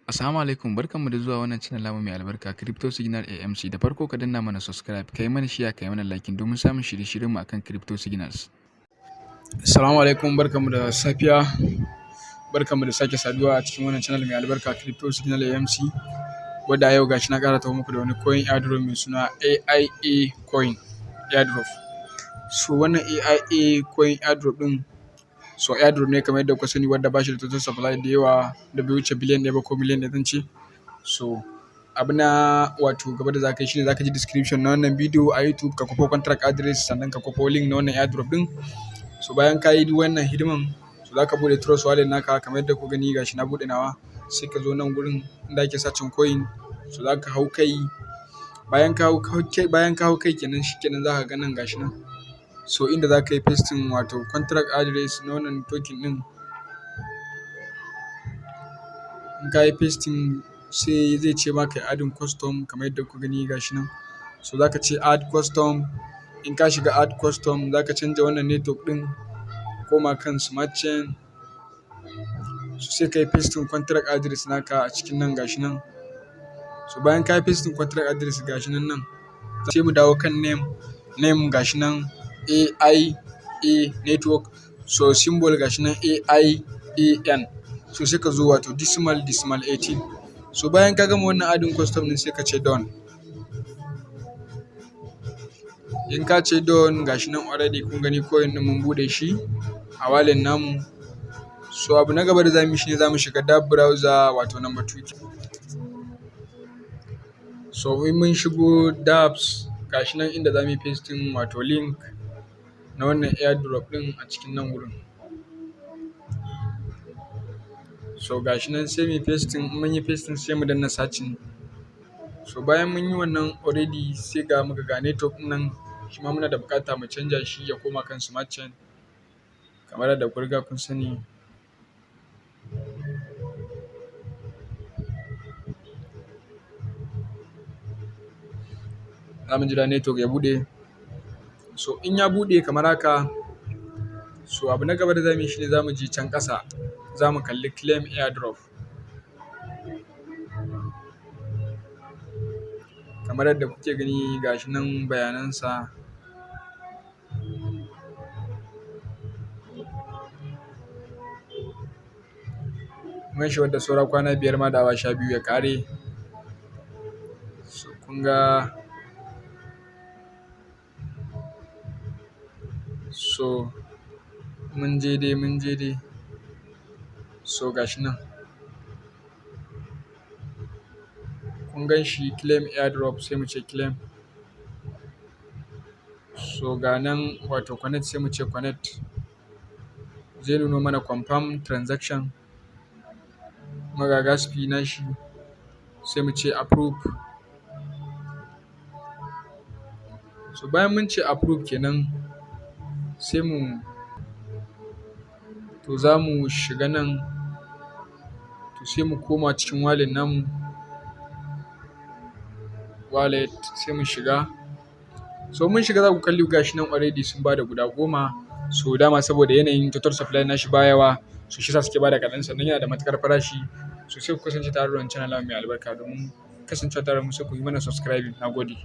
Assalamu alaikum, barkanmu da zuwa wannan channel namu mai albarka Crypto Signal AMC. Da farko ka danna mana subscribe, kai mana share, kai mana liking domin samun shirye-shiryen mu akan Crypto Signals. Assalamu alaikum, barkanmu da safiya. Barkanmu da sake saduwa a cikin wannan channel mai albarka Crypto Signal AMC. Wadda yau gashi na ƙara taho muku da wani coin airdrop mai suna AIA coin airdrop. So wannan AIA coin airdrop din airdrop ne kamar yadda kuka sani wadda ba shi da total supply da yawa da bai wuce biliyan ɗaya ba ko miliyan ɗaya zan ce. So abu na wato gaba da zaka yi shine zaka ji description na wannan bidiyo a YouTube, ka kwafo contract address, sannan ka kwafo link na wannan airdrop din. So bayan ka yi wannan hidiman zaka bude Trustwallet naka kamar yadda ku gani gashi na bude nawa, sai ka zo nan gurin inda ake sacin coin. So zaka hau kai, bayan ka hau kai kenan shikenan zaka ga nan gashi nan. So inda za ka yi pasting wato contract address na wannan token ɗin, in ka yi pasting sai zai ce maka yi adding custom kamar yadda ku gani gashi nan. So za ka ce add custom. In ka shiga add custom za ka canja wannan network ɗin koma kan smart chain. So sai ka yi pasting contract address naka a cikin nan gashi nan. So bayan ka yi pasting contract address gashi nan sai mu dawo kan name gashi nan AIANetwork. So symbol gashi nan AIAN. So sai ka zo wato decimal 18. So bayan ka gama wannan adding custom din sai ka ce done. In ka ce done gashi nan already kun gani coin din mun bude shi a wallet namu. So abu na gaba da zamu yi shine zamu shiga dab browser wato number 2. So in mun shigo dabs gashi nan inda zamu yi pasting wato link na wannan airdrop din a cikin nan wurin. So gashi nan sai mu pasting, mun yi pasting sai mu danna searching. So bayan mun yi wannan already sai muka ga network nan shi ma muna da bukata mu canja shi ya koma kan smart chain kamar yadda ku riga kun sani. Za mu jira network ya bude. So in ya bude kamar haka, so abu na gaba da zamu yi shine zamu je can ƙasa, zamu kalli claim airdrop kamar yadda kuke gani gashi nan bayanansa. Mun shi wadda saura kwana 5 ma da awa 12 ya kare. So kun ga so mun je dai. So gashi nan kun gan shi claim airdrop, sai mu ce claim. So ga nan wato connect, sai mu ce connect. Zai nuno mana confirm transaction, ga gas fee na shi, sai mu ce approve. So bayan mun ce approve kenan sai za mu shiga nan, to sai mu koma cikin wallet namu, sai mu shiga. So mun shiga za ku kalli gashi nan already sun bada guda 10. So dama saboda yanayin total supply na shi ba yawa, so shi sa suke bada kaɗan, sannan yana da matukar farashi. So sai ku kasance tare da wannan channel mai albarka domin kasancewa tare da mu, sai ku yi mana subscribing. Nagode.